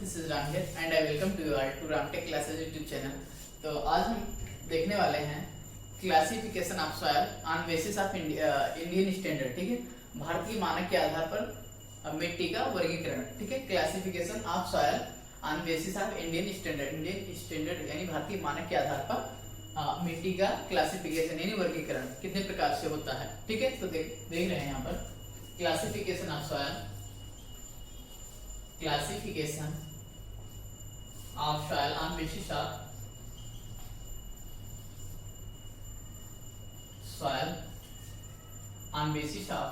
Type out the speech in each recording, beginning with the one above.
This is Ramdev and I welcome to you all to Ramtek classes YouTube channel. तो आज हम देखने वाले हैं classification of soil on basis of Indian standard. ठीक है, भारतीय मानक के आधार पर मिट्टी का वर्गीकरण। ठीक है, classification of soil on basis of Indian standard. Indian standard यानी भारतीय मानक के आधार पर मिट्टी का क्लासिफिकेशन यानी वर्गीकरण कितने प्रकार से होता है। ठीक है, तो देख रहे हैं यहाँ पर classification of soil, classification of soil on basis of soil on basis of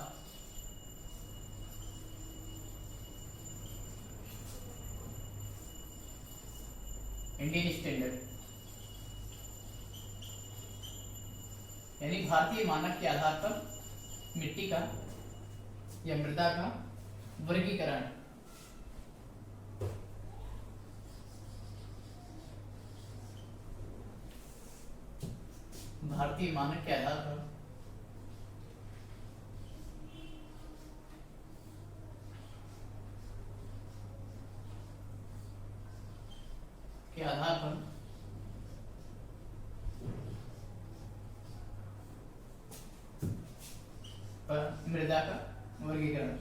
Indian standard यानी भारतीय मानक के आधार पर मिट्टी का या मृदा का वर्गीकरण। भारतीय मानक के आधार पर मृदा का वर्गीकरण।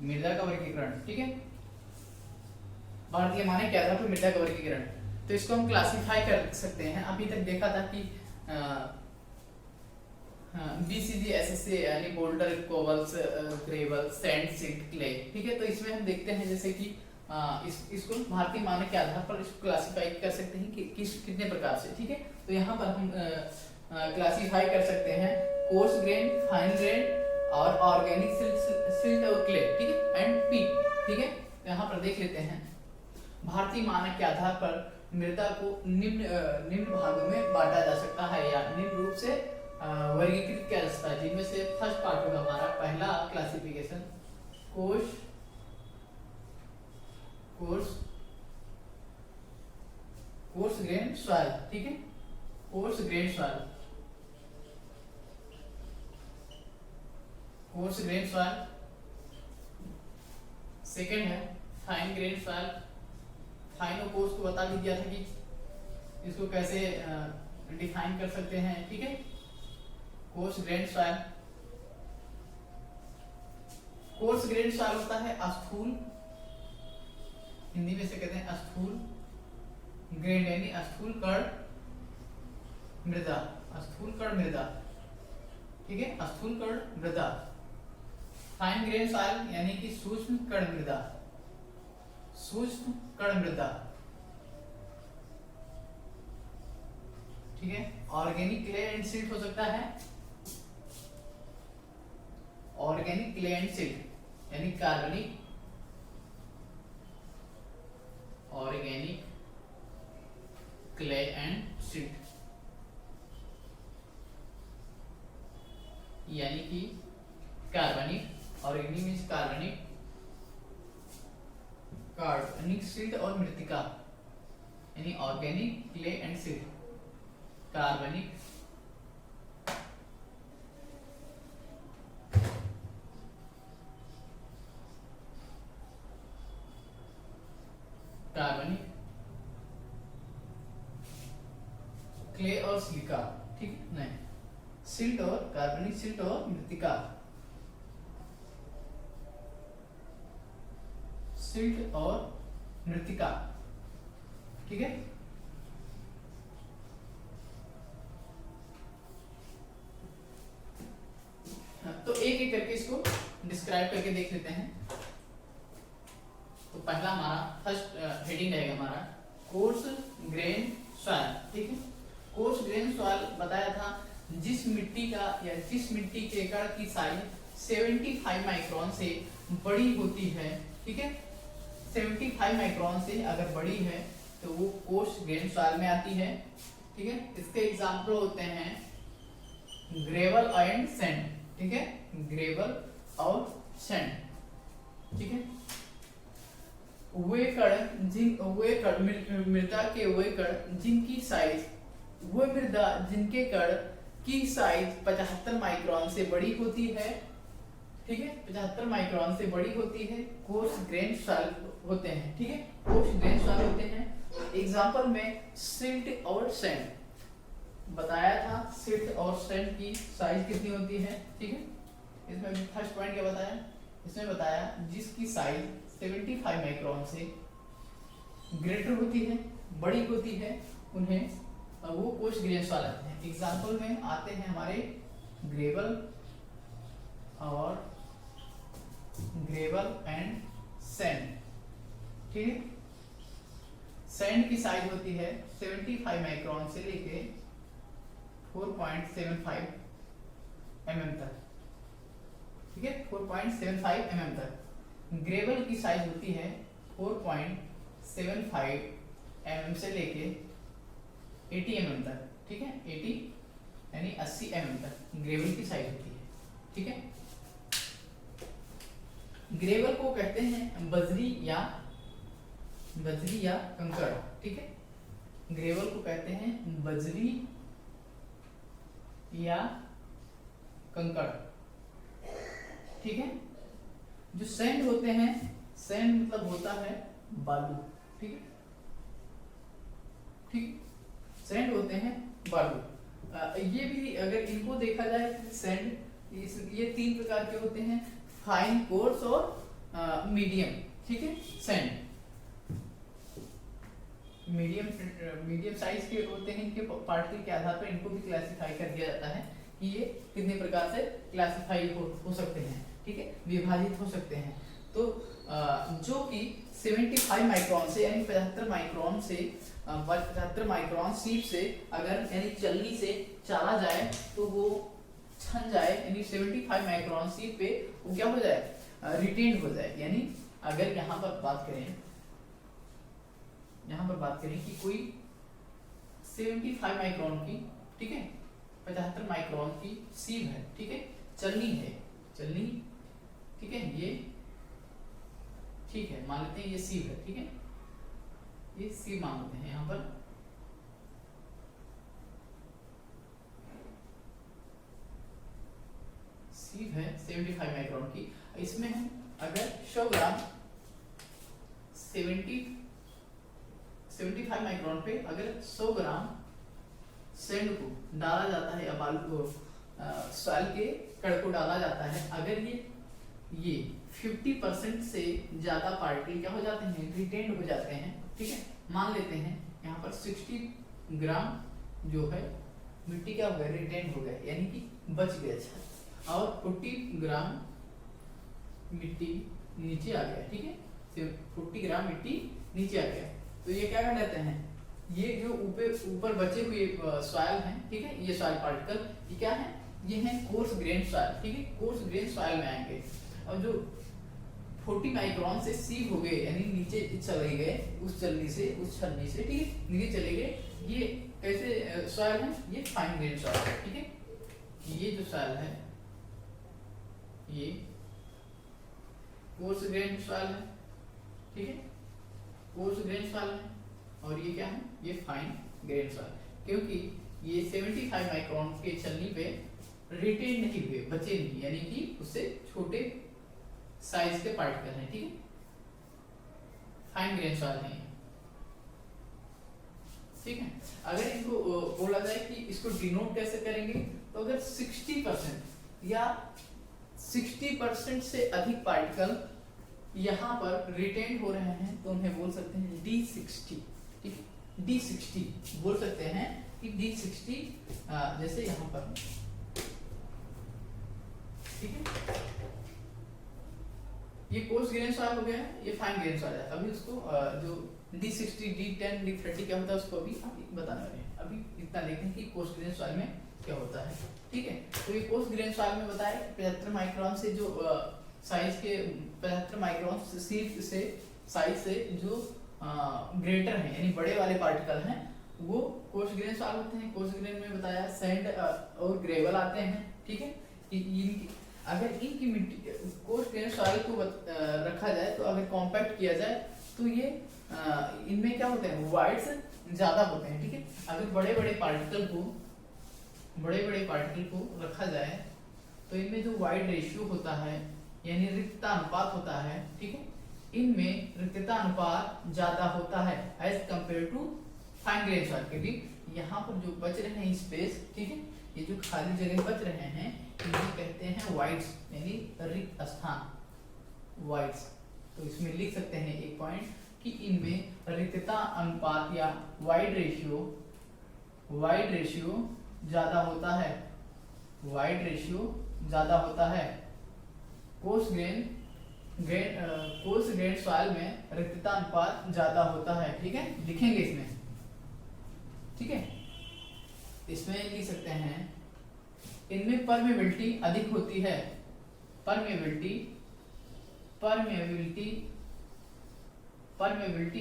मृदा का वर्गीकरण, ठीक है, भारतीय मानक के आधार पर मृदा का वर्गीकरण। तो इसको हम क्लासिफाई कर सकते हैं। अभी तक देखा था कि बीसीजी एसएसए यानी boulder, cobbles, gravel, sand, silt, clay. ठीक है, तो इसमें हम देखते हैं जैसे कि इसको भारतीय मानक के आधार पर इसको क्लासिफाई कर सकते हैं कि कितने प्रकार से। ठीक है, तो यहाँ पर हम क्लासिफाई कर सकते हैं कोर्स ग्रेन, फाइन ग्रेन और ऑर्गेनिक सिल्ट और क्ले। ठीक है, एंड पीट। ठीक है, यहाँ पर देख लेते हैं भारतीय मानक के आधार पर मृदा को निम्न भागों में बांटा जा सकता है या निम्न रूप से वर्गीकृत किया जा सकता है, जिनमें से फर्स्ट पार्ट होगा हमारा पहला क्लासिफिकेशन कोर्स ग्रेन सॉइल। ठीक है, course grain soil, coarse grain soil. Second है फाइन ग्रेन सॉइल। फाइन और कोर्स को बता भी दिया था कि इसको कैसे डिफाइन कर सकते हैं। ठीक है, course grain soil. Coarse grain soil होता है स्थूल, हिंदी में से कहते हैं स्थूल ग्रेन यानी स्थूल कण मृदा, स्थूल कण मृदा। ठीक है, स्थूल कण मृदा। फाइन ग्रेन सॉइल यानी कि सूक्ष्म कण मृदा, सूक्ष्म कण मृदा। ठीक है, ऑर्गेनिक क्ले एंड सिल्ट हो सकता है, ऑर्गेनिक क्ले एंड सिल्ट यानी कार्बनिक, ऑर्गेनिक क्ले एंड सिल्ट यानी कि कार्बनिक, ऑर्गेनिक मीन्स कार्बनिक, कार्बनिक सिल्ट और मृतिका यानी ऑर्गेनिक क्ले एंड सिल्ट, कार्बनिक कार्बनिक क्ले और सिलिका। ठीक है, नहीं, सिल्ट और कार्बनिक सिल्ट और मृतिका, सिल्ट और मृतिका। ठीक है, तो एक एक करके इसको डिस्क्राइब करके देख लेते हैं। तो पहला हमारा फर्स्ट हेडिंग रहेगा हमारा कोर्स ग्रेन सॉइल। ठीक है, कोर्स ग्रेन सॉइल बताया था जिस मिट्टी का या जिस मिट्टी के कण की साइज 75 माइक्रोन से बड़ी होती है। ठीक है, 75 माइक्रोन से अगर बड़ी है तो वो कोर्स ग्रेन सॉइल में आती है। ठीक है, इसके एग्जाम्पल होते हैं ग्रेवल एंड सैंड। ठीक है, ग्रेवल और सैंड। ठीक है, वे कण मृदा के वे कण जिनकी साइज, वो मृदा जिनके कण की साइज 75 माइक्रोन से बड़ी होती है, ठीक है, 75 माइक्रोन से बड़ी होती है, कोर्स ग्रेन सॉइल होते हैं, ठीक है, कोर्स ग्रेन सॉइल होते हैं। एग्जांपल में सिल्ट और सैंड बताया था, सिल्ट और सैंड की साइज कितनी होती है, ठीक है। इसमें फर्स्ट पॉइंट क्या बताया, इसमें बताया जिसकी साइज 75 माइक्रोन से ग्रेटर होती है, बड़ी होती है, उन्हें वो कोर्स ग्रेन सॉइल आते हैं। एग्जांपल में आते हैं हमारे ग्रेवल और ग्रेवल एंड सैंड, ठीक है। सैंड की साइज होती है 75 माइक्रोन से लेके 4.75 mm तक, ठीक है, 4.75 mm तक। ग्रेवल की साइज होती है 4.75 mm से लेके 80 mm तक, ठीक है, 80 यानी 80 mm तक ग्रेवल की साइज होती है, ठीक है। ग्रेवल को कहते हैं बजरी या कंकड़, ठीक है। ग्रेवल को कहते हैं बजरी या कंकड़, ठीक है। जो सैंड होते हैं, सैंड मतलब होता है बालू, ठीक है, ठीक, सैंड होते हैं बालू। ये भी अगर इनको देखा जाए सैंड, ये 3 प्रकार के होते हैं, फाइन, कोर्स और मीडियम, ठीक है। सैंड मीडियम साइज के होते हैं, इनके पार्टिकल के आधार पर इनको भी क्लासिफाई कर दिया जाता है कि ये कितने प्रकार से क्लासिफाई हो सकते हैं, ठीक है, विभाजित हो सकते हैं। तो जो कि 75 माइक्रोन से यानी 75 माइक्रोन से 75 माइक्रोन सीप से अगर यानी चलनी से चला जाए तो वो छन जाए, यानी 75 माइक्रोन सीप पे वो क्या हो जाए, रिटेन्ड हो जाए। यानी अगर यहाँ पर बात करें कि कोई 75 माइक्रोन की, ठीक है, 75 माइक्रोन की सीप है, ठीक है, चलनी, ठीक है, ये ठीक है, मान लेते हैं ये सीप है, ठीक है, ये सीप मान लेते हैं यहाँ पर। सीप है 75 माइक्रोन की, इसमें हम अगर 100 ग्राम 75 माइक्रोन पे अगर 100 ग्राम सैंड को डाला जाता है या बालू को सॉइल के कण को डाला जाता है, अगर ये 50% से ज्यादा पार्टिकल क्या हो जाते हैं, रिटेन्ड हो जाते हैं, ठीक है। मान लेते हैं यहाँ पर 60 ग्राम जो है मिट्टी क्या हो गया, रिटेन्ड हो गया, यानी कि बच गया, अच्छा, और 40 ग्राम मिट्टी नीचे आ गया, ठीक है, 40 ग्राम मिट्टी नीचे आ गया। तो ये क्या कर लेते हैं, ये जो ऊपर बचे हुए सॉइल हैं, ठीक है, ये सॉइल पार्टिकल ये क्या है, ये है कोर्स ग्रेन सॉइल, ठीक है, कोर्स ग्रेन सॉइल में आएंगे। और जो 40 माइक्रोन से सीप हो गए यानी नीचे चले गए, उस छलनी से, ठीक है, नीचे चले गए, ये कैसे सॉइल है, ये फाइन ग्रेन सॉइल है, ठीक है। ये जो सॉइल है ये कोर्स ग्रेन सॉइल है, ठीक है, कोर्स ग्रेन सॉइल है, और ये क्या है, ये फाइन ग्रेन सॉइल, क्योंकि ये 75 माइक्रोन के छलनी पे रिटेन नहीं हुए, बचे नहीं, यानी कि उससे छोटे साइज के पार्टिकल हैं, ठीक है, फाइन ग्रेन सॉइल है, ठीक है। अगर इनको बोला जाए कि इसको डिनोट कैसे करेंगे, तो अगर 60% या 60% से अधिक पार्टिकल यहाँ पर रिटेन हो रहे हैं तो उन्हें बोल सकते हैं D60, ठीक है, D60 बोल सकते हैं कि D60, जैसे यहाँ पर, ठीक है, ये कोर्स ग्रेन सॉइल हो गया है, ये फाइन ग्रेन सॉइल है। अभी उसको जो D60, D10, D30 क्या होता है उसको अभी बताने वाले हैं। अभी इतना देखें कि कोर्स ग्रेन सॉइल में क्या होता है, ठीक है। तो ये कोर्स ग्रेन सॉइल में बताया 75 माइक्रोन से जो साइज के 75 माइक्रोन से साइज से जो ग्रेटर हैं यानी बड़े वाले पार्टिकल हैं वो कोर्स ग्रेन सॉइल होते हैं। कोर्स ग्रेन में बताया सैंड और ग्रेवल आते हैं, ठीक है। अगर इनकी मिट्टी कोर्स ग्रेन सॉइल को रखा जाए तो अगर कॉम्पैक्ट किया जाए तो ये इनमें क्या होते हैं, वाइड्स ज्यादा होते हैं, ठीक है। अगर बड़े बड़े पार्टिकल को बड़े बड़े पार्टिकल को रखा जाए तो इनमें जो वाइड रेशियो होता है यानी रिक्तता अनुपात होता है, ठीक है, इनमें रिक्तता अनुपात ज्यादा होता है as compare to fine grain soil, क्योंकि यहाँ पर जो बच रहे हैं स्पेस, ठीक है, ये जो खाली जगह बच रहे हैं इन्हें कहते हैं वाइड्स यानी रिक्त स्थान, वाइड्स। तो इसमें लिख सकते हैं एक पॉइंट कि इनमें रिक्तता अनुपात या वाइड रेशियो ज्यादा होता है, वाइड रेशियो ज्यादा होता है। कोर्स ग्रेन सॉइल में रिक्तता अनुपात ज्यादा होता है, ठीक है, लिखेंगे इसमें, ठीक है। इसमें लिख सकते हैं इनमें परमेबिलिटी अधिक होती है, परमेबिलिटी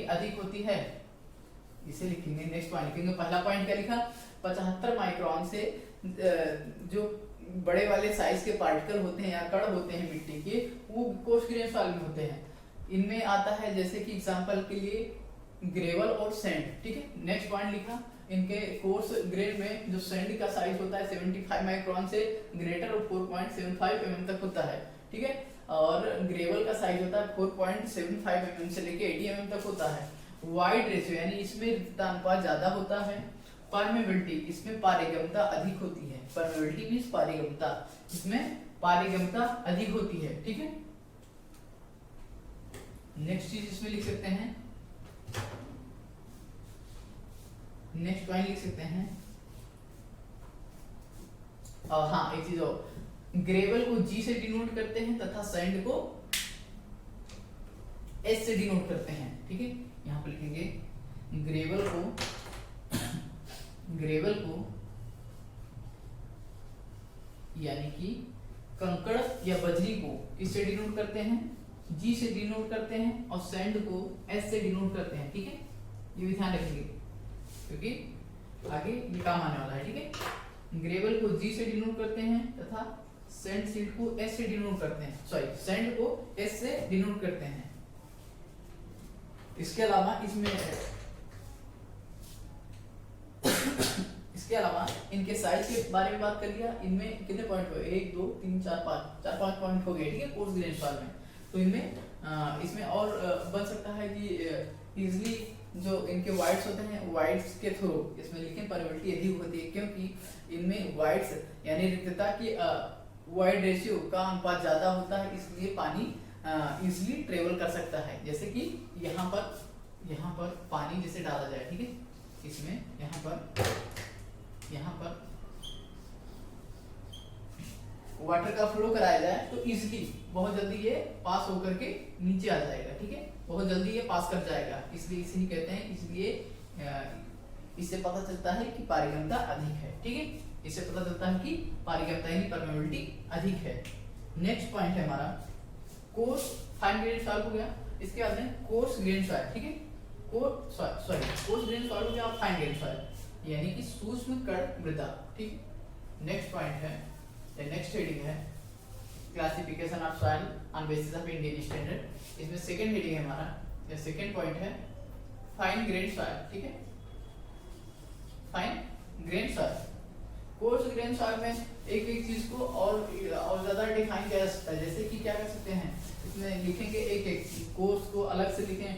अधिक होती है, इसे लिखेंगे। नेक्स्ट पॉइंट लिखेंगे, पहला पॉइंट क्या लिखा, 75 माइक्रोन से जो बड़े वाले साइज के पार्टिकल होते हैं या कण होते हैं मिट्टी के, वो कोर्स ग्रेन सॉइल में होते हैं। इनमें आता है जैसे कि एग्जांपल के लिए ग्रेवल और सैंड, ठीक है। नेक्स्ट पॉइंट लिखा, इनके कोर्स ग्रेन में जो सैंड का साइज होता है 75 माइक्रोन से ग्रेटर और 4.75 mm तक होता है, ठीक है, और ग्रेवल का साइज होता है 4.75 mm से लेके 80 mm तक होता है। वाइड रेशियो यानी इसमें रिक्तता अनुपात ज्यादा होता है। परमेबिलिटी, इसमें पारगम्यता अधिक होती है, परमेबिलिटी मींस पारगम्यता, इसमें पारगम्यता अधिक होती है, ठीक है। नेक्स्ट चीज इसमें लिख सकते हैं, नेक्स्ट पॉइंट लिख सकते हैं, हाँ एक चीज और, ग्रेवल को G से डिनोट करते हैं तथा सैंड को S से डिनोट करते हैं, ठीक है। यहाँ पर लिखेंगे ग्रेवल को यानी कि कंकड़ या बजरी को किससे डिनोट करते हैं, G से डिनोट करते हैं, और सैंड को S से डिनोट करते हैं, ठीक है। ये भी ध्यान रखेंगे क्योंकि आगे ये काम आने वाला है, ठीक है। ग्रेवल को G से डिनोट करते हैं तथा सैंड सीड को S से डिनोट करते हैं, सॉरी सैंड को S से डिनोट करते हैं। इसके अलावा इनके साइज के बारे में बात कर लिया। इनमें कितने पॉइंट हुए, 1 2 3 4 5 पॉइंट हो गए, ठीक है, कोर्स ग्रेन सॉइल में। तो इनमें इसमें और बन सकता है कि इजिली जो इनके वाइड्स होते हैं, वाइड्स के थ्रू इसमें लिखें परमेबिलिटी अधिक होती है, क्योंकि इनमें वाइड्स यानी रिक्तता की वाइड रेशियो का अनुपात ज्यादा होता है, इसलिए पानी इजिली ट्रेवल कर सकता है। जैसे कि यहाँ पर पानी जैसे डाला जाए, ठीक है, इसमें यहाँ पर वाटर का फ्लो कराया जाए तो इजिली बहुत जल्दी ये पास होकर के नीचे आ जाएगा, ठीक है, बहुत जल्दी ये पास कर जाएगा, इसलिए इसे ही कहते हैं। इसलिए इससे पता चलता है कि पारगम्यता अधिक है, ठीक है, इससे पता चलता है कि पारगम्यता यानी परमेबिलिटी अधिक है। नेक्स्ट पॉइंट है हमारा कोर्स फाइन ग्रेन सॉइल हो गया, इसके बाद में कोर्स ग्रेन सॉइल, ठीक है, कोर्स ग्रेन सॉइल हो गया, फाइन ग्रेन सॉइल यानी कि सूक्ष्म कण मृदा, ठीक। नेक्स्ट पॉइंट है, नेक्स्ट हेडिंग है classification of soil on basis of Indian standard. इसमें सेकंड हेडिंग है हमारा, या सेकंड पॉइंट है फाइन ग्रेन सॉइल, ठीक है, fine grain soil. Coarse grain soil में एक चीज को और ज्यादा डिफाइन किया जा सकता है, जैसे कि क्या कर सकते हैं, इसमें लिखेंगे एक कोर्स को अलग से लिखें,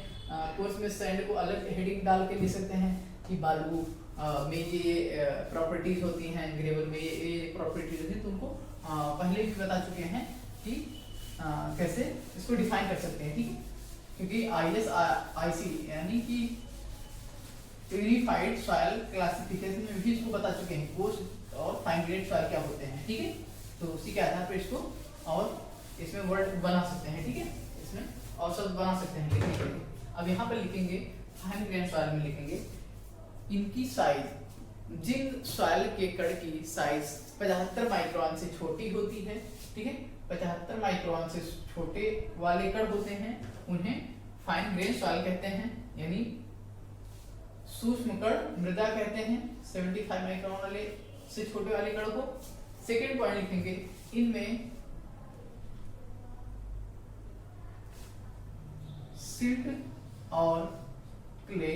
कोर्स में सैंड को अलग हेडिंग डाल के लिख सकते हैं कि बालू में ये प्रॉपर्टीज होती हैं, ग्रेवल में ये प्रॉपर्टीज होती हैं, तुमको पहले भी बता चुके हैं कि कैसे इसको डिफाइन कर सकते हैं, ठीक है, क्योंकि ISIC यानी कि यूनिफाइड सॉइल क्लासिफिकेशन में भी इसको बता चुके हैं कोर्स और फाइन ग्रेन सॉइल क्या होते हैं, ठीक है। तो उसी के आधार पर इसको और इसमें वर्ड बना सकते हैं, ठीक है, इसमें और शब्द बना सकते हैं लिखने के लिए। अब यहाँ पर लिखेंगे फाइन ग्रेन सॉइल में लिखेंगे इनकी साइज, जिन सॉइल के कण की साइज 75 माइक्रोन से छोटी होती है, ठीक है, 75 माइक्रोन से छोटे वाले कण होते हैं उन्हें फाइन ग्रेन सॉइल कहते हैं, यानी सूक्ष्म कण मृदा कहते हैं 75 माइक्रोन वाले से छोटे वाले कण को। सेकेंड पॉइंट लिखेंगे इनमें सिल्ट और क्ले,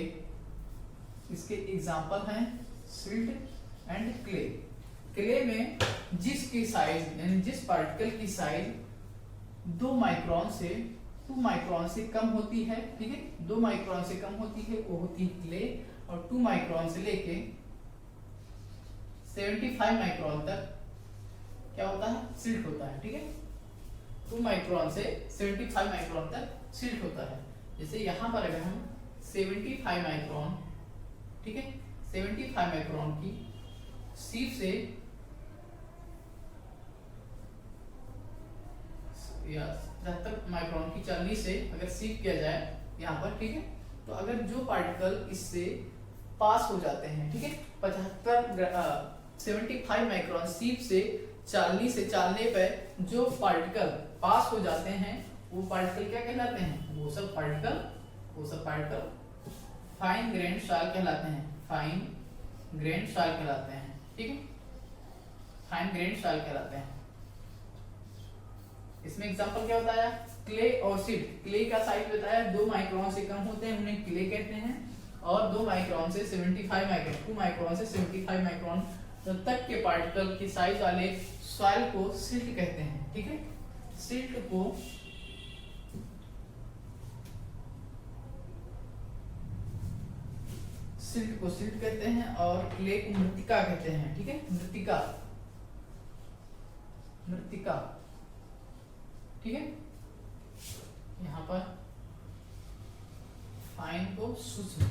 इसके एग्जाम्पल हैं सिल्ट एंड क्ले। क्ले में जिसकी साइज यानी जिस पार्टिकल की साइज 2 माइक्रोन से 2 माइक्रोन से कम होती है, ठीक है, 2 माइक्रोन से कम होती है वो होती है क्ले, और 2 माइक्रोन से लेके 75 माइक्रोन तक क्या होता है, सिल्ट होता है, ठीक है। 2 माइक्रोन से 75 माइक्रोन तक सिल्ट होता है। जैसे यहां पर अगर हम 75 माइक्रोन, ठीक है, 75 माइक्रोन की सीप से या 70 माइक्रोन की चालनी से अगर सीप किया जाए यहाँ पर, ठीक है, तो अगर जो पार्टिकल इससे पास हो जाते हैं, ठीक है, 75 माइक्रोन सीप से चालनी से चालने पर जो पार्टिकल पास हो जाते हैं वो पार्टिकल क्या कहलाते हैं, वो सब पार्टिकल फाइन ग्रेन सॉइल कहलाते हैं, फाइन ग्रेन सॉइल कहलाते हैं, ठीक है, फाइन ग्रेन सॉइल कहलाते हैं। इसमें एग्जांपल क्या बताया, क्ले और सिल्ट। क्ले का साइज बताया 2 माइक्रोन से कम होते हैं उन्हें क्ले कहते हैं, और 2 माइक्रोन से 75 माइक्रोन 2 माइक्रोन से 75 माइक्रोन तक के पार्टिकल की साइज वाले सॉइल को सिल्ट कहते हैं, ठीक है। सिल्ट को सिल्ट कहते हैं और क्ले को मृत्तिका कहते हैं, ठीक है, मृत्तिका, ठीक है। यहां पर फाइन को सूक्ष्म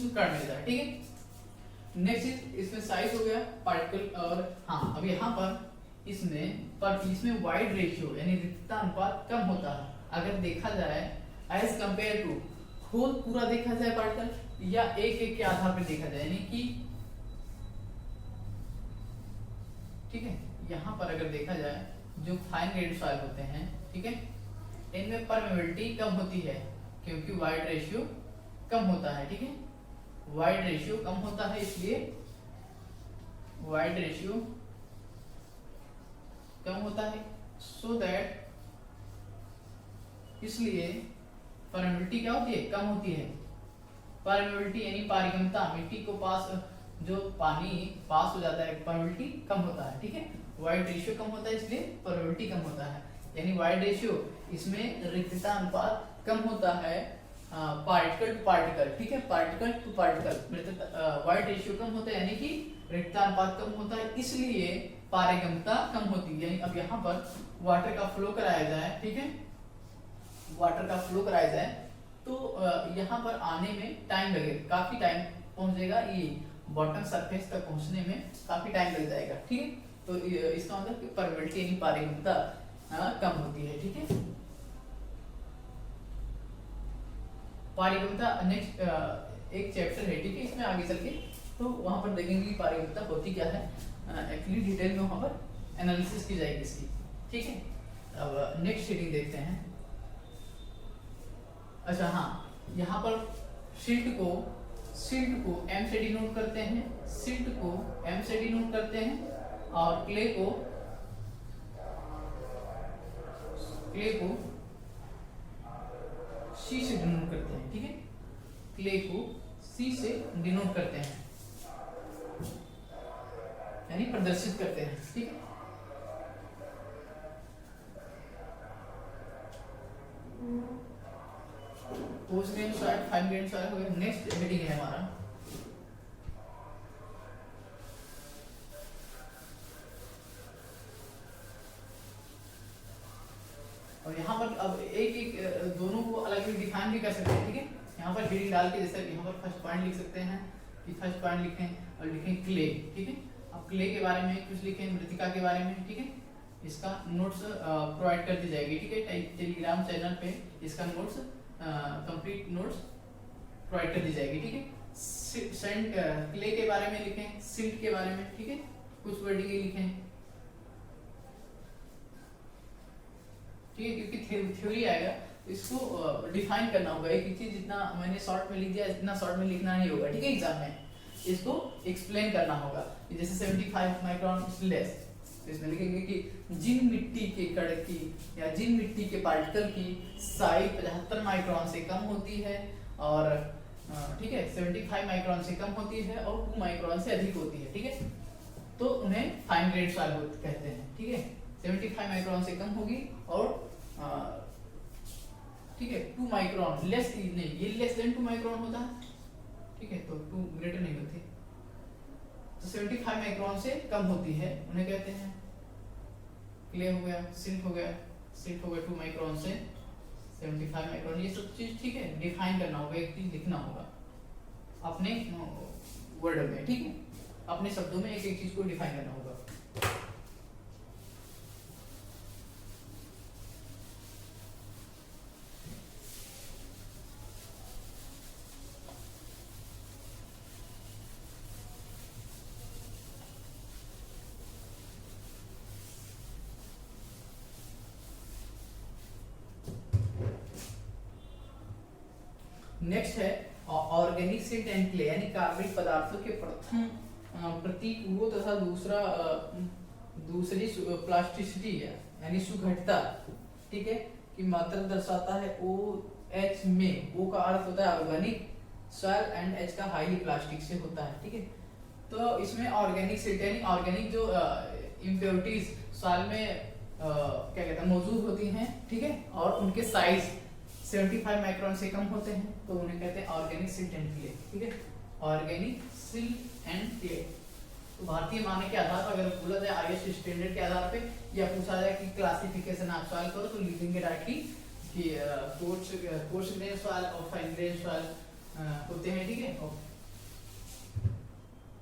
कर्ण मिल जाए, ठीक है। नेक्स्ट इसमें साइज हो गया पार्टिकल, और हाँ अब यहाँ पर इसमें वाइड रेशियो यानी रिक्तता अनुपात कम होता है। अगर देखा जाए एज कंपेयर टू होल पूरा देखा जाए पार्टिकल, या एक एक के आधार पर देखा जाए, यानी कि ठीक है, यहाँ पर अगर देखा जाए जो फाइन ग्रेन सॉइल होते हैं, ठीक है, इनमें परमेबिलिटी कम होती है क्योंकि वाइड रेशियो कम होता है, ठीक है, वाइड रेशियो कम होता है, इसलिए वाइड रेशियो कम होता है, सो दैट इसलिए परमेबिलिटी क्या होती है, कम होती है। परमेबिलिटी यानी पारगम्यता, मिट्टी को पास जो पानी पास हो जाता है परमेबिलिटी कम होता है, ठीक है। वाइड रेशियो कम होता है इसलिए परमेबिलिटी कम होता है, यानी वाइड रेशियो इसमें रिक्तता अनुपात कम होता है पार्टिकल टू पार्टिकल, ठीक है, particle to particle void ratio कम होता है यानी कि रिक्तता अनुपात कम होता है, इसलिए पारगम्यता कम होती है। यानी अब यहाँ पर वाटर का फ्लो कराया जाए, ठीक है, वाटर का फ्लो कराया जाए तो यहाँ पर आने में टाइम लगेगा, काफी टाइम पहुंचेगा, ये बॉटम सरफेस तक पहुंचने में काफी टाइम लग जाएगा, ठीक है। तो इसका मतलब परमेबिलिटी यानी पारगम्यता कम होती है, ठीक है। पारगम्यता नेक्स्ट एक चैप्टर है, ठीक है, इसमें आगे चल के तो वहां पर देखेंगे कि पारगम्यता होती क्या है, एक्चुअली डिटेल में वहां पर एनालिसिस की जाएगी इसकी, ठीक है। अब नेक्स्ट शीटिंग देखते हैं। अच्छा हाँ, यहाँ पर सिल्ट को एम से डिनोट करते हैं, सिल्ट को एम से डिनोट करते हैं, और क्ले को सी से डिनोट करते हैं, ठीक है, क्ले को सी से डिनोट करते हैं यानी प्रदर्शित करते हैं, ठीक है। Post grain soil, fine grain soil हो गया। नेक्स्ट हेडिंग है हमारा और यहाँ पर अब एक एक दोनों को अलग अलग डिफाइन भी कर सकते हैं, ठीक है। यहाँ पर हेडिंग डाल के जैसे यहाँ पर फर्स्ट पॉइंट लिख सकते हैं कि फर्स्ट पॉइंट लिखें और लिखें क्ले, ठीक है। अब क्ले के बारे में कुछ लिखें, मृतिका के बारे में, ठीक है। इसका नोट्स प्रोवाइड कर दी जाएगी, ठीक है, टेलीग्राम चैनल पे इसका नोट्स कंप्लीट नोट्स प्रोवाइड कर दी जाएगी, ठीक है। क्ले के बारे में लिखें, सिल्ट के बारे में, ठीक है, कुछ वर्डिंग लिखें, ठीक है, क्योंकि थ्योरी आएगा तो इसको डिफाइन करना होगा। एक चीज जितना मैंने शॉर्ट में लिख दिया इतना शॉर्ट में लिखना नहीं होगा, ठीक है, एग्जाम में इसको एक्सप्लेन करना होगा। जैसे 75 माइक्रोन लेस, तो इसमें लिखेंगे कि जिन मिट्टी के कण की या जिन मिट्टी के पार्टिकल की साइज 75 माइक्रोन से कम होती है और ठीक है, 75 माइक्रोन से कम होती है और 2 माइक्रोन से अधिक होती है, ठीक है, तो उन्हें फाइन ग्रेड सॉइल कहते हैं, ठीक है। 75 माइक्रोन से कम होगी और ठीक है 2 माइक्रोन लेस नहीं, ये लेस देन 2 माइक्रोन होता है, ठीक है, तो 2 ग्रेटर नहीं होती, तो 75 माइक्रोन से कम होती है उन्हें कहते हैं क्ले हो गया, सिल्ट हो गया, सिल्ट हो गया 2 माइक्रोन से 75 माइक्रोन। ये सब चीज ठीक है डिफाइन करना होगा, एक चीज लिखना होगा अपने वर्ड में, ठीक है, अपने शब्दों में एक एक चीज को डिफाइन करना होगा। नेक्स्ट है ऑर्गेनिक सिल्ट एंड क्ले, यानी कार्बनिक पदार्थों के प्रथम प्रतीक वो तथा दूसरी प्लास्टिसिटी है यानी सुघटता, ठीक है, की मात्रा दर्शाता है। ओ एच में ओ का अर्थ होता है ऑर्गेनिक सॉइल एंड एच का हाईली प्लास्टिक से होता है, ठीक है। तो इसमें ऑर्गेनिक सिल्ट यानी ऑर्गेनिक जो इम्प्योरिटीज सॉइल में क्या कहते हैं मौजूद होती हैं, ठीक है, और उनके साइज 75 माइक्रोन से कम होते हैं तो उन्हें कहते हैं ऑर्गेनिक सिल्ट एंड क्ले, ठीक है, ऑर्गेनिक सिल्ट एंड क्ले। तो भारतीय मानक के आधार पर अगर बोला जाए आईएस स्टैंडर्ड के आधार पे या पूछा जाए कि क्लासिफिकेशन आप सॉइल करो तो लिखेंगे डायरेक्टली कि कोर्स ग्रेन सॉइल और फाइन ग्रेन सॉइल होते हैं, ठीक है।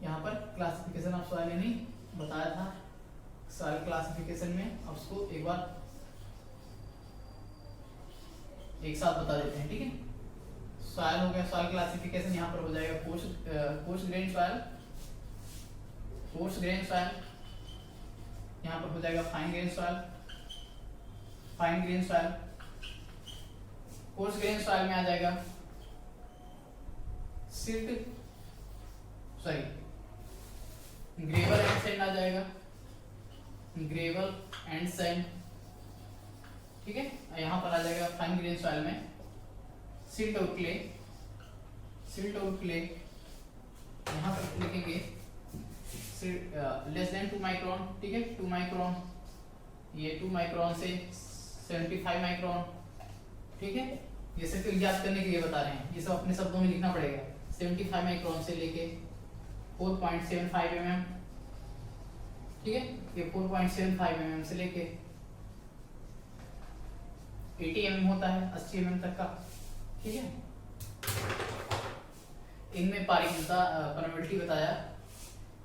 यहाँ पर क्लासिफिकेशन ऑफ सॉइल यानी बताया था सॉइल क्लासिफिकेशन में, अब उसको एक बार एक साथ बता देते हैं, ठीक है। सॉइल हो गया, सॉइल क्लासिफिकेशन यहाँ पर हो जाएगा coarse grain soil, coarse grain soil, यहाँ पर हो जाएगा fine grain soil, fine grain soil, coarse grain soil में आ जाएगा silt sorry gravel and sand आ जाएगा, ग्रेवल एंड सैंड, ठीक है। यहाँ पर आ जाएगा फाइन ग्रेन सॉइल में सिल्ट और क्ले, सिल्ट और क्ले, यहाँ पर लिखेंगे लेस देन 2 माइक्रोन, ठीक है, 2 माइक्रोन, ये 2 माइक्रोन से 75 माइक्रोन, ठीक है। ये सिर्फ याद करने के लिए बता रहे हैं, ये सब अपने शब्दों में लिखना पड़ेगा। 75 माइक्रोन से लेके 4.75 mm, ठीक है, ये 4.75 mm से लेके 80 mm होता है 80 mm तक का, ठीक है। इनमें पारगम्यता परमेबिलिटी बताया,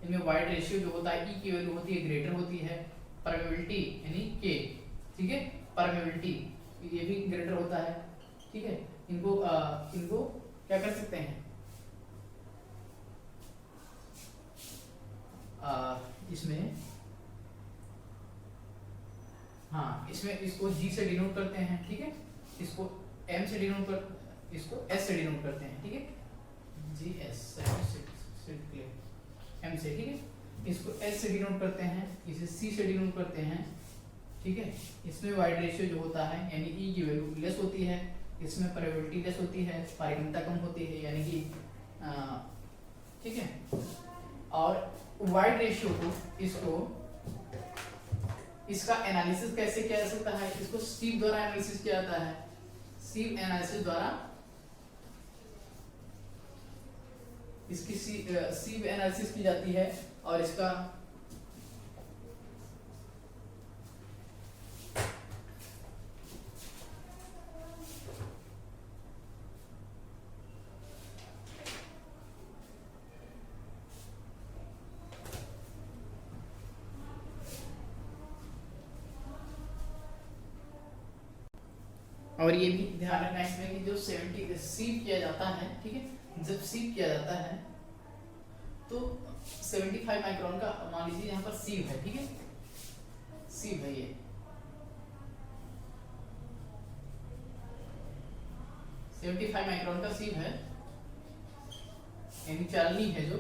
इनमें वाइड रेशियो जो होता है ई की वैल्यू होती है ग्रेटर होती है, परमेबिलिटी यानी के, ठीक है, परमेबिलिटी ये भी ग्रेटर होता है, ठीक है। इनको इनको क्या कर सकते हैं इसमें, हाँ इसमें इसको G से डिनोट करते हैं, ठीक है, इसको M से डिनोट कर, इसको S से डिनोट करते हैं, ठीक है, GS M से, ठीक है, इसको S से डिनोट करते हैं, इसे C से डिनोट करते हैं, ठीक है। इसमें वाइड रेशियो जो होता है यानी E की वैल्यू लेस होती है, इसमें परमेबिलिटी लेस होती है, पारगम्यता कम होती है यानी कि ठीक है। और वाइड रेशियो को इसको इसका एनालिसिस कैसे किया जा सकता है, इसको सीव द्वारा एनालिसिस किया जाता है, सीव एनालिसिस द्वारा इसकी सीव एनालिसिस की जाती है और इसका और ये भी ध्यान रखना इसमें कि जो 70 सीव किया जाता है, ठीक है, जब सीव किया जाता है तो 75 माइक्रोन का मान लीजिए यहाँ पर सीव है, ठीक है, सीव है, ये 75 माइक्रोन का सीव है यानी चालनी है, जो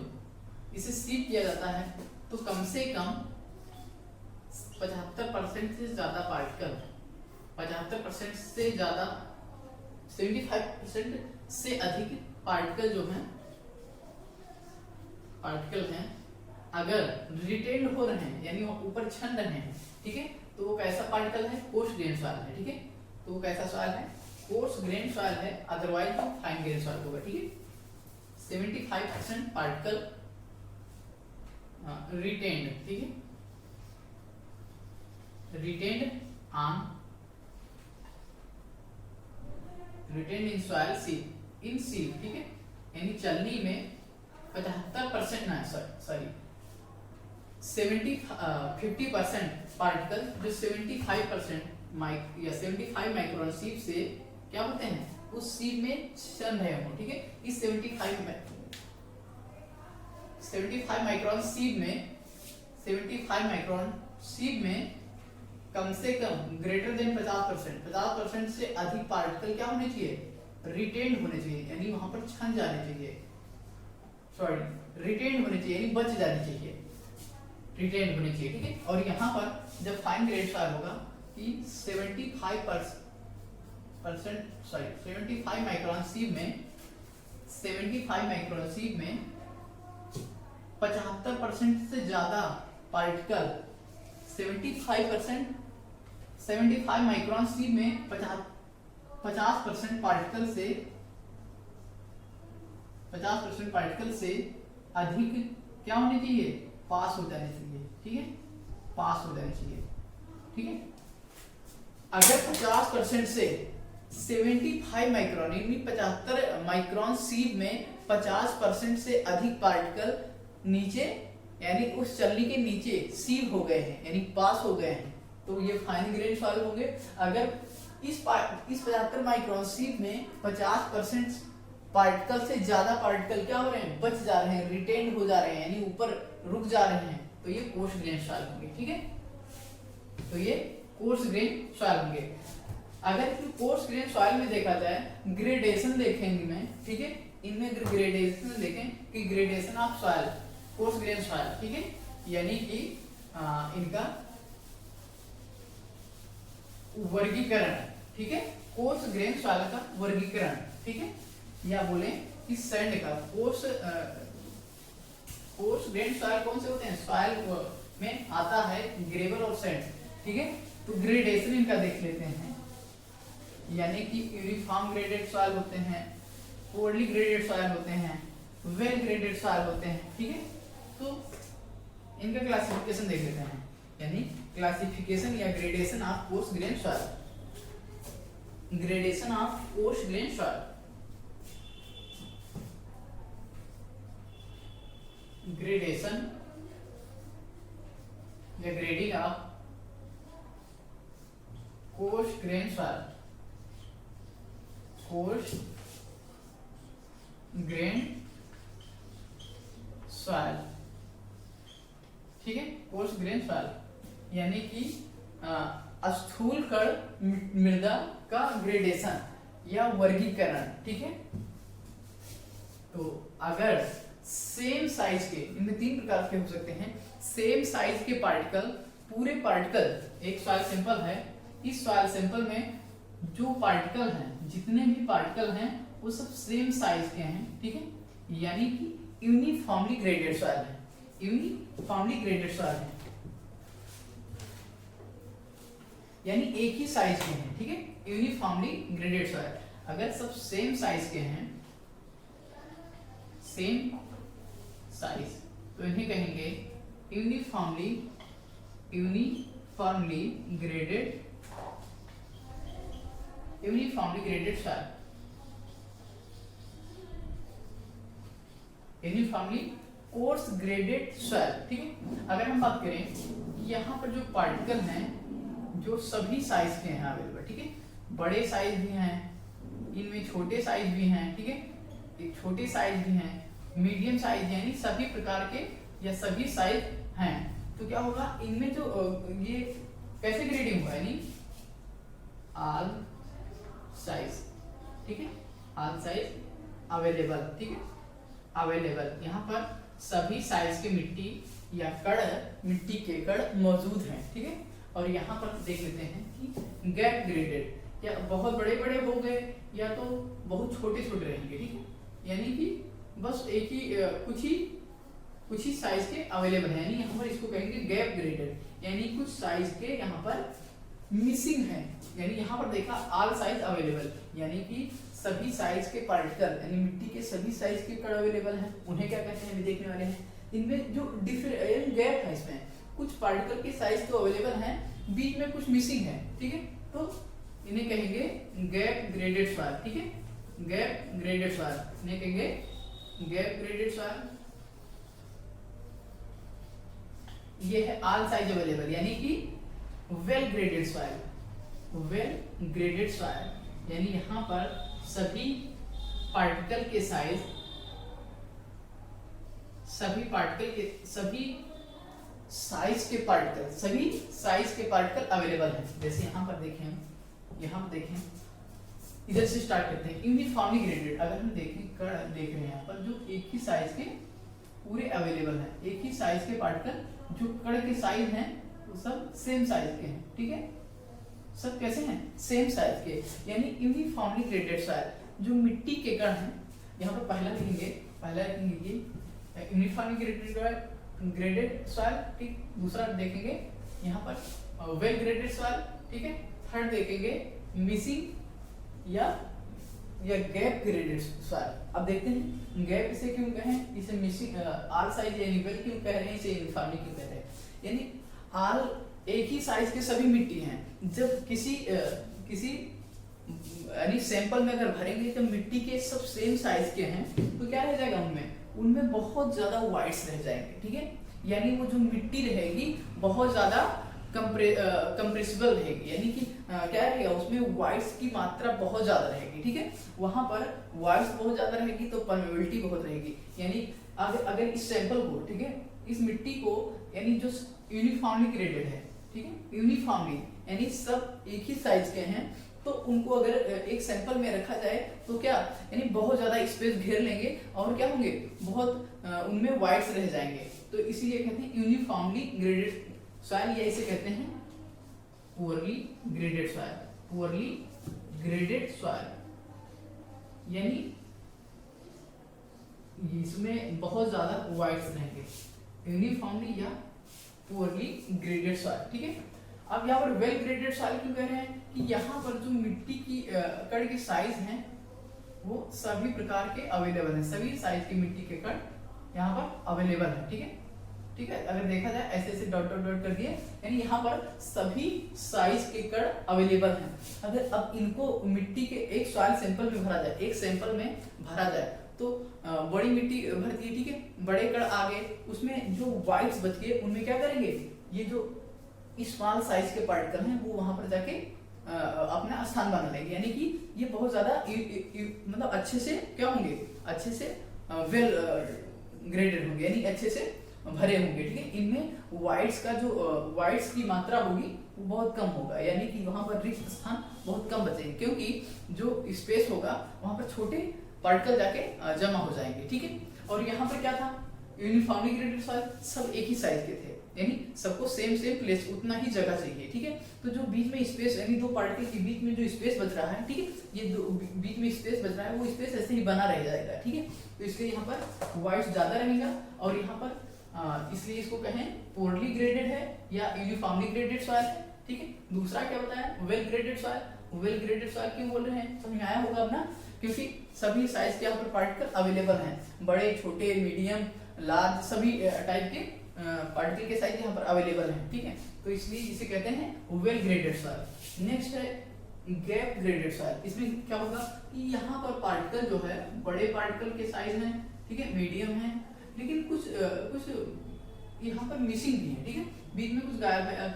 इसे सीव किया जाता है तो कम से कम 75% से ज्यादा पार्टिकल 75% से ज्यादा 75% से अधिक पार्टिकल जो हैं अगर रिटेन्ड हो रहे हैं यानी वो ऊपर छन रहे हैं, ठीक है, तो वो कैसा पार्टिकल है, कोर्स ग्रेन सॉइल है, ठीक है, तो वो कैसा सॉइल है, कोर्स ग्रेन सॉइल है, अदरवाइज वो फाइन ग्रेन सॉइल होगा, ठीक है। 75% पार्टिकल रिटेन्ड, ठीक है, रिटेन्ड इन सॉइल सीप, इन सीप, ठीक है, यानी चलनी में 75% ना, सॉरी 50% पार्टिकल जो 75% या 75 माइक्रोन सीप से क्या होते हैं, उस सीप में चल रहे हो, ठीक है। इस 75 माइक्रोन सीप में कम से कम ग्रेटर देन 50% से अधिक पार्टिकल क्या होने चाहिए, रिटेन्ड होने चाहिए, यानी वहां पर छन जाने चाहिए, रिटेन्ड होने चाहिए, यानी बच जाने चाहिए, रिटेन्ड होने चाहिए, ठीक है। और यहाँ पर जब फाइन ग्रेड सॉइल होगा कि 75 माइक्रोन सीप में 75% से ज्यादा पार्टिकल 75 माइक्रोन सीप में 50% पार्टिकल से अधिक क्या होने चाहिए, पास हो जाने चाहिए, ठीक है, पास हो जाने चाहिए, ठीक है। अगर 50% से 75 माइक्रोन यानी 75 माइक्रोन सीप में 50% से अधिक पार्टिकल नीचे यानी उस चलनी के नीचे सीप हो गए हैं यानी पास हो गए हैं, तो ये फाइन ग्रेन सॉइल होंगे। अगर इस 75 माइक्रोन सीप में 50% पार्टिकल से ज्यादा पार्टिकल क्या हो रहे हैं, बच जा रहे हैं, रिटेन्ड हो जा रहे हैं, यानी ऊपर रुक जा रहे हैं, तो ये कोर्स ग्रेन सॉइल होंगे, ठीक है, तो ये कोर्स ग्रेन सॉइल होंगे। अगर कोर्स ग्रेन सॉइल में देखा जाए, ग्रेडेशन देखेंगे मैं, ठीक है, इनमें ग्रेडेशन देखें कि gradation of soil, coarse grain soil, ठीक है, यानी कि इनका वर्गीकरण, ठीक है, कोर्स ग्रेन सॉइल का वर्गीकरण, ठीक है, या बोले कि सैंड का कोर्स ग्रेन सॉइल कौन से होते हैं, सॉइल में आता है ग्रेवल और सैंड, ठीक है, तो ग्रेडेशन इनका देख लेते हैं, यानी कि यूनिफॉर्म ग्रेडेड सॉइल होते हैं, पोरली ग्रेडेड सॉइल होते हैं, वेल ग्रेडेड सॉइल होते हैं, ठीक है, तो इनका क्लासिफिकेशन देख लेते हैं, यानी क्लासिफिकेशन या gradation of coarse grain soil, gradation of coarse grain soil, gradation या grading of coarse grain soil, coarse grain soil, ठीक है, कोर्स ग्रेन सॉइल यानी कि स्थूल कण मृदा का ग्रेडेशन या वर्गीकरण, ठीक है। तो अगर सेम साइज के, इनमें 3 प्रकार के हो सकते हैं, सेम साइज के पार्टिकल, पूरे पार्टिकल, एक सॉइल सैंपल है, इस सॉइल सैंपल में जो पार्टिकल हैं, जितने भी पार्टिकल हैं वो सब सेम साइज के हैं, ठीक है, यानी कि यूनिफॉर्मली ग्रेडेड सॉइल है, यूनिफॉर्मली ग्रेडेड सॉइल है, यानी एक ही साइज के हैं, ठीक है, यूनिफॉर्मली ग्रेडेड सॉइल। अगर सब सेम साइज के हैं, सेम साइज, तो इन्हें कहेंगे uniformly graded soil, uniformly course graded soil, ठीक है। अगर हम बात करें यहाँ पर जो पार्टिकल हैं जो सभी साइज के हैं अवेलेबल, ठीक है, बड़े साइज भी हैं, इनमें छोटे साइज भी हैं, ठीक है, एक छोटे साइज भी हैं, मीडियम साइज, यानी सभी प्रकार के या सभी साइज हैं, तो क्या होगा इनमें जो ये कैसे ग्रेडिंग होगा, यानी ऑल साइज, ठीक है, ऑल साइज अवेलेबल, ठीक है, अवेलेबल, यहाँ पर सभी साइज के मिट्टी या मिट्टी के कण मौजूद हैं, ठीक है। और यहाँ पर देख लेते हैं कि गैप ग्रेडेड, या बहुत बड़े बड़े हो गए या तो बहुत छोटे छोटे रहेंगे, ठीक है, यानी कि बस एक ही कुछ ही साइज के अवेलेबल है, यानी यहाँ पर इसको कहेंगे गैप ग्रेडेड, यानी कुछ साइज के यहाँ पर मिसिंग है। यानी यहाँ पर देखा ऑल साइज अवेलेबल, यानी कि सभी साइज के पार्टिकल, यानी मिट्टी के सभी साइज के कण अवेलेबल हैं, उन्हें क्या कहते हैं अभी देखने वाले हैं। इनमें जो डिफरेंट गैप है, इसमें कुछ पार्टिकल के साइज तो अवेलेबल हैं, बीच में कुछ मिसिंग है, ठीक है, तो इन्हें कहेंगे गैप ग्रेडेड सॉइल, ठीक है, गैप ग्रेडेड सॉइल, इन्हें कहेंगे गैप ग्रेडेड सॉइल। ये है ऑल साइज अवेलेबल, यानी कि well graded soil, well graded soil, यानी यहाँ पर सभी पार्टिकल के साइज, सभी साइज के पार्टिकल अवेलेबल हैं। जैसे यहाँ पर देखें, इधर से स्टार्ट करते हैं, यूनिफॉर्मली ग्रेडेड। अगर हम देखें कण देख रहे हैं यहाँ पर जो एक ही साइज के पूरे अवेलेबल हैं, एक ही साइज के पार्टिकल, जो कण के साइज हैं वो सब सेम साइज के हैं, ठीक है, सब कैसे हैं, सेम साइज के, यानी यूनिफॉर्मली ग्रेडेड सॉइल। जो मिट्टी के कण हैं, यहाँ पर पहला लिखेंगे ये यूनिफॉर्मली ग्रेडेड सॉइल, ठीक, दूसरा देखेंगे यहाँ पर वेल ग्रेडेड सॉइल, ठीक है, थर्ड देखेंगे मिसिंग या गैप ग्रेडेड सॉइल। अब देखते हैं गैप इसे क्यों कहें, इसे मिसिंग ऑल साइज यानी वेल क्यों कह रहे हैं, इसे यूनिफॉर्मली क्यों कह रहे हैं, यानी ऑल एक ही साइज के सभी मिट्टी हैं। जब किसी यानी सैंपल में अगर भरेंगे तो मिट्टी के सब सेम साइज के हैं, तो क्या रह जाएगा, उनमें बहुत ज्यादा वाइट्स रह जाएंगे, ठीक है, यानी वो जो मिट्टी रहेगी बहुत ज्यादा कंप्रेसिबल रहेगी, यानी कि क्या रहेगा, उसमें वाइट्स की मात्रा बहुत ज्यादा रहेगी, ठीक है, वहां पर वाइट्स बहुत ज्यादा रहेगी तो परमेबिलिटी बहुत रहेगी। यानी अगर इस सैंपल को, ठीक है, इस मिट्टी को, यानी जो यूनिफॉर्मली ग्रेडेड है, ठीक है, यूनिफॉर्मली यानी सब एक ही साइज के हैं, तो उनको अगर एक सैंपल में रखा जाए तो क्या, यानी बहुत ज्यादा स्पेस घेर लेंगे और क्या होंगे, बहुत उनमें वाइट्स रह जाएंगे, तो इसीलिए कहते हैं यूनिफॉर्मली ग्रेडेड सॉइल, या इसे कहते हैं poorly graded soil, poorly graded soil, यानी इसमें बहुत ज्यादा वाइट्स रहेंगे, यूनिफॉर्मली या पुअरली ग्रेडेड सॉइल, ठीक है। अब यहाँ पर वेल ग्रेडेड सॉइल क्यों कह रहे हैं, कि यहाँ पर जो मिट्टी की कण के साइज हैं वो सभी प्रकार के अवेलेबल हैं, सभी साइज की मिट्टी के कण यहाँ पर अवेलेबल है, ठीक है, अगर देखा जाए ऐसे डॉट कर दिए, यानी यहाँ पर सभी साइज के कण अवेलेबल हैं। अगर अब इनको मिट्टी के एक सॉइल सैंपल में भरा जाए, एक सैंपल में भरा जाए तो बड़ी मिट्टी भरती है, ठीक है, बड़े कण आ गए, उसमें जो वाइट्स बच गए उनमें क्या करेंगे, ये जो स्मॉल साइज के पार्टिकल हैं वो वहां पर जाके अपना स्थान बना लेंगे, यानी कि ये बहुत ज्यादा मतलब अच्छे से क्या होंगे, अच्छे से वेल ग्रेडेड होंगे, यानी अच्छे से भरे होंगे, ठीक है, इनमें वाइट्स का जो वाइट्स की मात्रा होगी वो बहुत कम होगा, यानी कि वहां पर रिक्त स्थान बहुत कम बचेंगे, क्योंकि जो स्पेस होगा वहां पर छोटे पार्टिकल जाके जमा हो जाएंगे, ठीक है। और यहाँ पर क्या था, यूनिफॉर्मली ग्रेडेड सॉइल, सब एक ही साइज के थे, यानी सबको सेम प्लेस, उतना ही जगह चाहिए, ठीक है, तो जो बीच में स्पेस, यानी दो पार्टिकल के बीच में जो स्पेस बच रहा है, ठीक है, ये दो बीच में स्पेस बच रहा है, वो स्पेस ऐसे ही बना रह जाएगा, ठीक है, तो इसलिए यहाँ पर वाइट्स ज्यादा रहेगा, और यहाँ पर इसलिए इसको कहें पुअरली ग्रेडेड है या यूनिफॉर्मली ग्रेडेड सॉइल है, ठीक है। दूसरा क्या बताया, well graded soil. Well graded soil क्यों बोल रहे हैं, समझ में आया होगा अपना, क्योंकि सभी साइज के यहाँ पर पार्टिकल अवेलेबल हैं, बड़े छोटे मीडियम लार्ज सभी टाइप के पार्टिकल के साइज यहाँ पर अवेलेबल हैं, ठीक है, तो इसलिए इसे कहते हैं वेल ग्रेडेड सॉइल। नेक्स्ट है गैप ग्रेडेड सॉइल। इसमें क्या होगा कि यहाँ पर पार्टिकल जो है बड़े पार्टिकल के साइज हैं, ठीक है, मीडियम है, लेकिन कुछ यहाँ पर मिसिंग भी है, ठीक है, बीच में कुछ गायब है।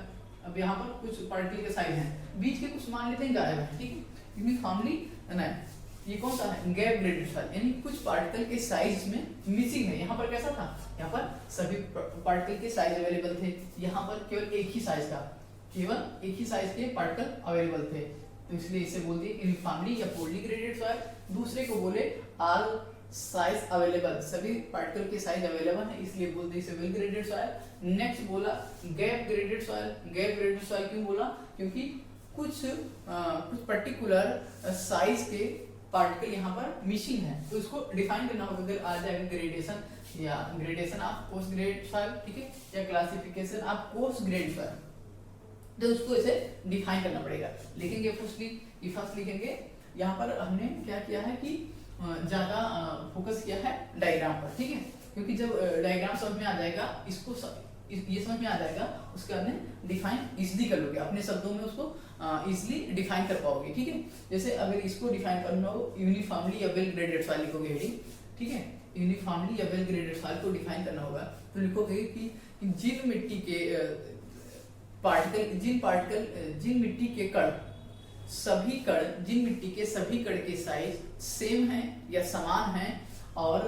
अब यहाँ पर कुछ पार्टिकल के साइज हैं, बीच के कुछ मान लेते हैं गायब है, ठीक है, यूनिफॉर्मली नहीं, ये कौन सा है, गैप ग्रेडेड सॉइल, यानी कुछ पार्टिकल के साइज में मिसिंग है। यहाँ पर कैसा था, यहाँ पर सभी पार्टिकल के साइज अवेलेबल थे, यहाँ पर केवल एक ही साइज का, केवल एक ही साइज के पार्टिकल अवेलेबल थे, तो इसलिए इसे बोल दिए यूनिफॉर्मली या पुअरली ग्रेडेड सॉइल। दूसरे को बोले ऑल साइज अवेलेबल, सभी पार्टिकल के साइज अवेलेबल है, इसलिए बोलते इसे वेल ग्रेडेड सॉइल। नेक्स्ट बोला gap graded soil. Gap graded soil क्यों बोला, क्योंकि कुछ पर्टिकुलर साइज के पार्टिकल यहाँ पर मिसिंग है, तो इसको डिफाइन करना होगा। अगर आ जाएगा ग्रेडेशन या gradation of post grade soil, ठीक है, या classification of post grade soil, तो उसको ऐसे डिफाइन करना पड़ेगा। लिखेंगे फर्स्ट लिखेंगे। यहाँ पर हमने क्या किया है कि ज्यादा फोकस किया है डायग्राम पर, ठीक है, क्योंकि जब डायग्राम समझ में आ जाएगा, इसको ये समझ में आ जाएगा, उसके बाद में डिफाइन इजीली कर लोगे, अपने शब्दों में उसको इजीली डिफाइन कर पाओगे, ठीक है। जैसे अगर इसको डिफाइन करना हो, यूनिफॉर्मली या वेल ग्रेडेड सॉइल लिखोगे हेडिंग, ठीक है, यूनिफॉर्मली या वेल ग्रेडेड सॉइल को डिफाइन करना होगा, तो लिखोगे कि जिन मिट्टी के जिन मिट्टी के कण सभी कण जिन मिट्टी के सभी कण के साइज सेम है या समान है, और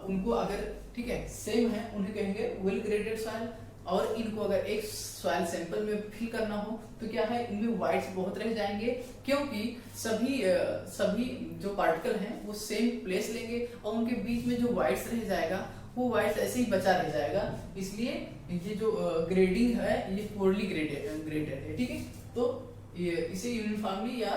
उनको अगर, ठीक है, सेम है, उन्हें कहेंगे वेल ग्रेडेड सॉइल। और इनको अगर एक सॉइल सैंपल में फिल करना हो तो क्या है, इनमें वाइट्स बहुत रह जाएंगे, क्योंकि सभी जो पार्टिकल हैं वो सेम प्लेस लेंगे, और उनके बीच में जो वाइट्स रह जाएगा वो वाइट्स ऐसे ही बचा रह जाएगा। इसलिए ये जो ग्रेडिंग है ये पोरली ग्रेडेड है, ठीक है। तो इसे यूनिफॉर्मली या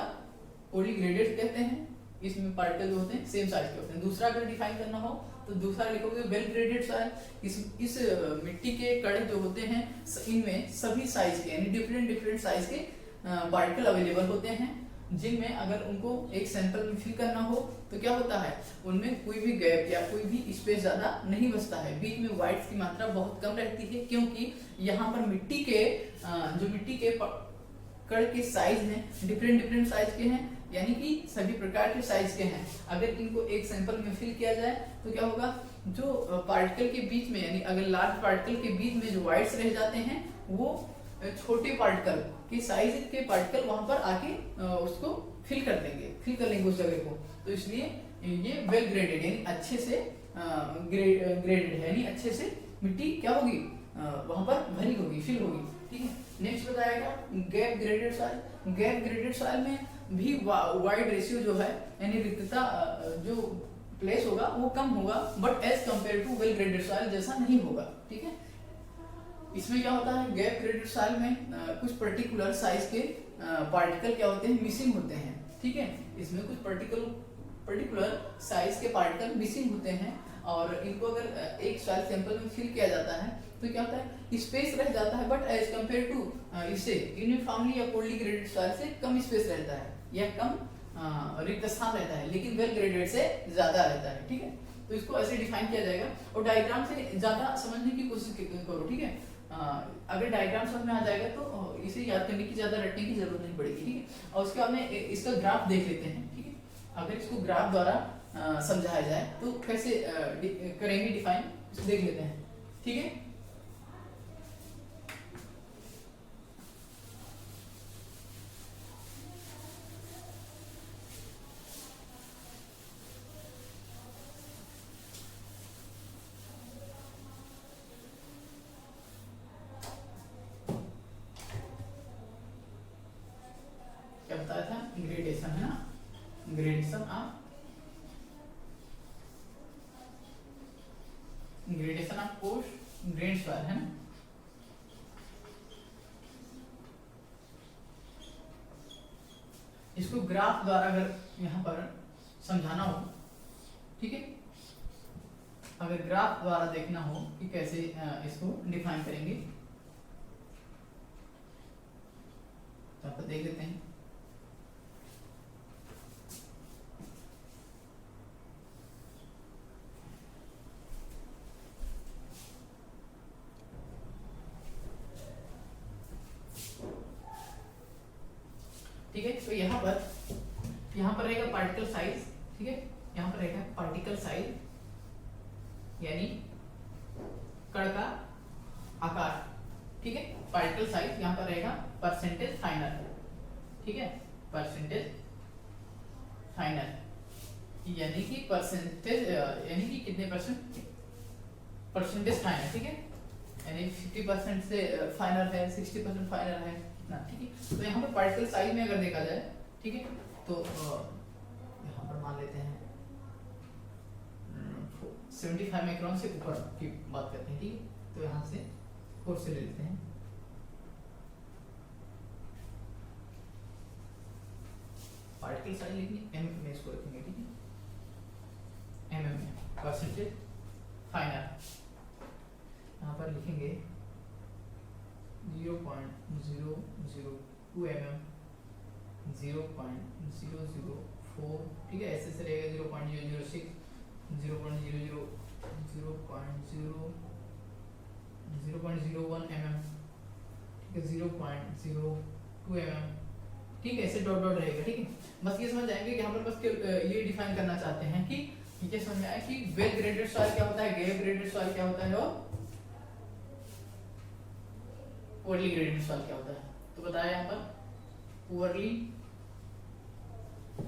पोरली ग्रेडेड कहते हैं। इसमें पार्टिकल जो होते हैं सेम साइज के होते हैं। दूसरा अगर डिफाइन करना हो तो दूसरा लिखोगे वेल ग्रेडेड सॉइल। इस मिट्टी के कण जो होते हैं इनमें सभी साइज के यानी डिफरेंट साइज के पार्टिकल अवेलेबल होते हैं, जिनमें अगर उनको एक सैंपल में फिल करना हो तो क्या होता है, उनमें कोई भी गैप या कोई भी स्पेस ज्यादा नहीं बचता है, बीच में व्हाइट्स की मात्रा बहुत कम रहती है, क्योंकि यहाँ पर मिट्टी के कण के साइज हैं डिफरेंट साइज के हैं, यानी कि सभी प्रकार के साइज के हैं। अगर इनको एक सैंपल में फिल किया जाए तो क्या होगा, जो पार्टिकल के बीच में यानी अगर लार्ज पार्टिकल के बीच में जो वाइट्स रह जाते हैं वो छोटे पार्टिकल के साइज के पार्टिकल वहां पर आके उसको फिल कर लेंगे उस जगह को। तो इसलिए ये वेल ग्रेडेड यानी अच्छे से ग्रेडेड है, यानी अच्छे से मिट्टी क्या होगी वहां पर भरी होगी, फिल होगी, ठीक है। नेक्स्ट बताएगा gap graded soil. Gap graded soil में भी वाइड रेशियो जो है यानी रिक्तता जो प्लेस होगा वो कम होगा, but as compare to well graded soil जैसा नहीं होगा, ठीक है। इसमें क्या होता है, गैप ग्रेडेड सॉइल में कुछ पर्टिकुलर साइज के पार्टिकल क्या होते हैं, मिसिंग होते हैं, ठीक है। इसमें कुछ पर्टिकुलर साइज के पार्टिकल मिसिंग होते हैं, और इनको अगर एक सॉइल सैंपल में फिल किया जाता है तो क्या होता है, स्पेस रह जाता है, बट एज कंपेयर टू इससे यूनिफॉर्मली या पोरली ग्रेडेड सॉइल से कम स्पेस रहता है या कम रिक्त स्थान रहता है, लेकिन वेल ग्रेडेड से ज्यादा रहता है, ठीक है। तो इसको ऐसे डिफाइन किया जाएगा, और डायग्राम से ज्यादा समझने की कोशिश करो, ठीक है। अगर डायग्राम समझ में आ जाएगा तो इसे याद करने की ज्यादा रटने की जरूरत नहीं पड़ेगी, ठीक है। और उसके बाद में इसका ग्राफ देख लेते हैं, ठीक है। अगर इसको ग्राफ द्वारा समझाया जाए तो कैसे करेंगे डिफाइन, इसको देख लेते हैं, ठीक है। क्या बताया था, ग्रेडेशन है ना, gradation of post grade soil है ना। इसको ग्राफ द्वारा अगर यहाँ पर समझाना हो, ठीक है, अगर ग्राफ द्वारा देखना हो कि कैसे इसको डिफाइन करेंगे तो आप देख लेते हैं। ठीक है, तो यहाँ पर रहेगा पार्टिकल साइज, ठीक है, यहाँ पर रहेगा पार्टिकल साइज यानी कण का आकार, ठीक है। पार्टिकल साइज यहाँ पर रहेगा परसेंटेज फाइनल, ठीक है, परसेंटेज फाइनल यानी कि परसेंटेज यानी कि कितने परसेंटेज फाइनल, ठीक है, यानी 50% से फाइनल है, 60% फाइनल है ना, ठीक है। तो यहाँ पर पार्टिकल साइज में अगर देखा जाए, ठीक है, तो यहाँ पर मान लेते हैं 75 माइक्रोन से ऊपर की बात करते हैं, ठीक है। तो यहाँ से 4 से ले लेते हैं, पार्टिकल साइज लिखनी एम में इसको रखेंगे, ठीक है, एम में परसेंटेज फाइनल, यहाँ पर लिखेंगे 0.002 mm, 0.004, ठीक है, ऐसे से रहेगा 0.006, 0.01 mm, ठीक है, 0.02 mm, ठीक है, ऐसे डॉट डॉट रहेगा, ठीक है। बस ये समझ जाएंगे कि यहाँ पर बस ये डिफाइन करना चाहते हैं कि ये समझ में आया कि वेल ग्रेडेड सॉइल क्या होता है, गैप ग्रेडेड सॉइल क्या होता है और पुअरली ग्रेडेड सॉइल क्या होता है। तो बताया यहाँ पर पुअरली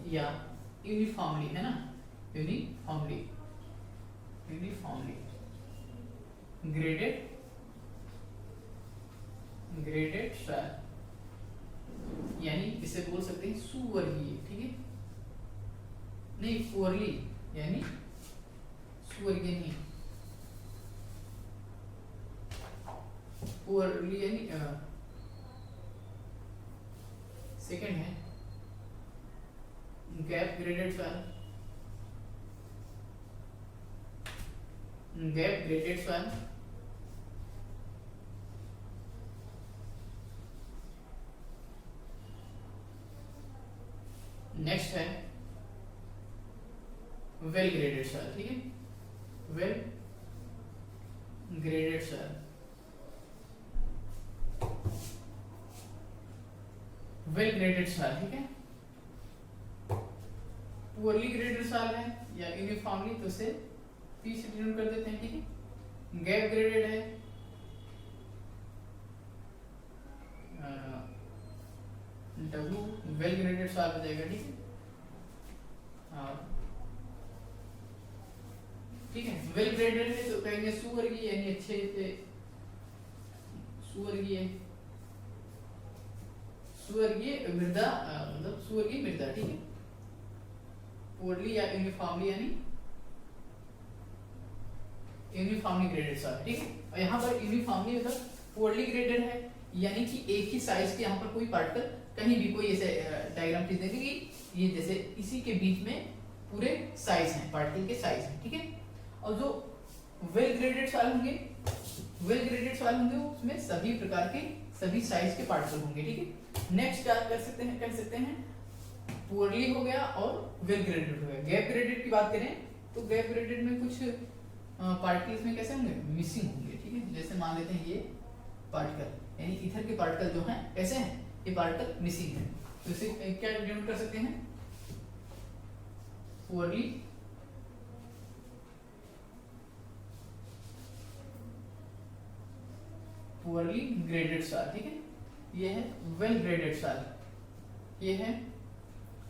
या यूनिफॉर्मली, है ना, यूनिफॉर्मली ग्रेडेड सॉइल, यानी इसे बोल सकते हैं सुवर्गीय, ठीक है, नहीं पुअरली यानी सुवर्गीय नहीं, पुअरली यानी सेकंड है gap graded soil, gap graded soil, next है वेल ग्रेडेड सॉइल, ठीक है, well graded soil, well graded soil, ठीक है। पुअरली ग्रेडेड सॉइल है या यूनिफॉर्मली तो उसे पी से डिनोट कर देते हैं, ठीक है। गैप ग्रेडेड है W, वेल ग्रेडेड सॉइल हो जाएगा, ठीक है, ठीक है। वेल ग्रेडेड है तो कहेंगे सुवर्गीय यानी अच्छे से सुवर्गीय मृदा, मतलब सुवर्गीय मृदा, ठीक है। पुअरली या यूनिफॉर्मली यानी यूनिफॉर्मली ग्रेडेड सॉइल, ठीक है। और यहाँ पर यूनिफॉर्मली मतलब पुअरली ग्रेडेड है यानी कि एक ही साइज के यहाँ पर कोई पार्टिकल कहीं भी कोई ऐसे डायग्राम खींच देंगे कि ये जैसे इसी के बीच में पूरे साइज हैं, पार्टिकल के साइज हैं, ठीक है। और जो वेल ग्रेडेड सॉइल होंगे, उसमें सभी प्रकार के सभी साइज के पार्टिकल होंगे, ठीक है। नेक्स्ट क्या कर सकते हैं पुअरली हो गया और वेल ग्रेडेड हो गया। गैप ग्रेडेड की बात करें तो गैप ग्रेडेड में कुछ पार्टिकल्स में कैसे होंगे, मिसिंग होंगे, ठीक है। जैसे मान लेते हैं ये पार्टिकल यानी ईथर के पार्टिकल जो हैं कैसे हैं, ये पार्टिकल मिसिंग है, तो इसे क्या डिनोट कर सकते हैं, पुअरली ग्रेडेड सॉइल, ठीक है। ये है वेल ग्रेडेड सॉइल, ये है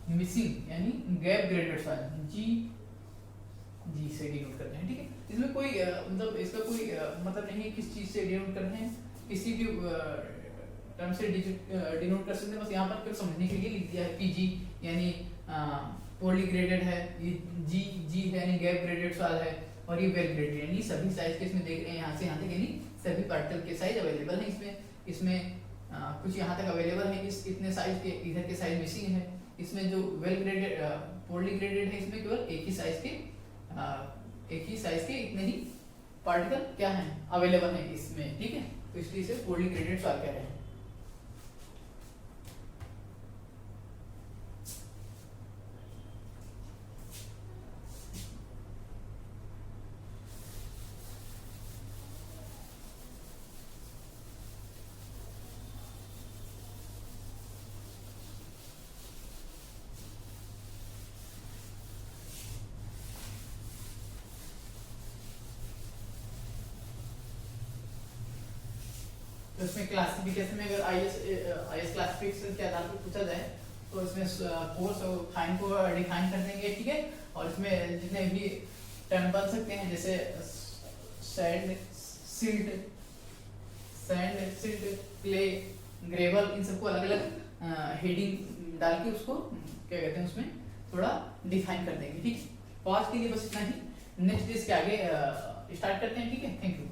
मिसिंग यानी गैप ग्रेडेड सॉइल, जी से डिनोट करते हैं, ठीक है। इसमें कोई मतलब इसका कोई मतलब नहीं है किस चीज से डिनोट कर रहे हैं, किसी भी टर्म से डिनोट कर सकते हैं, बस यहाँ पर फिर समझने के लिए लिख दिया है पीजी यानी पुअरली ग्रेडेड है, ये जी है यानी गैप ग्रेडेड सॉइल है, और ये वेल ग्रेडेड यानी सभी साइज के इसमें देख रहे हैं यहाँ से यहाँ तक यानी सभी पार्टिकल के साइज अवेलेबल है इसमें कुछ यहाँ तक अवेलेबल है, इतने साइज के, इधर के साइज मिसिंग है। इसमें जो वेल ग्रेडेड पुअरली ग्रेडेड है इसमें केवल एक ही साइज के इतने ही पार्टिकल क्या हैं अवेलेबल हैं इसमें, ठीक है। तो इसलिए इसे पुअरली ग्रेडेड सॉइल कह रहे हैं। तो इसमें क्लासिफिकेशन में अगर आईएस क्लासिफिकेशन के आधार पर पूछा जाए तो इसमें कोर्स और फाइन को डिफाइन कर देंगे, ठीक है। और इसमें जितने भी टर्म बन सकते हैं जैसे सैंड, सिल्ट, क्ले, ग्रेवल, इन सबको अलग अलग हेडिंग डाल के उसको क्या कहते हैं उसमें थोड़ा डिफाइन कर देंगे, ठीक है। तो आज के लिए बस इतना ही, नेक्स्ट डे के आगे स्टार्ट करते हैं, ठीक है। Thank you.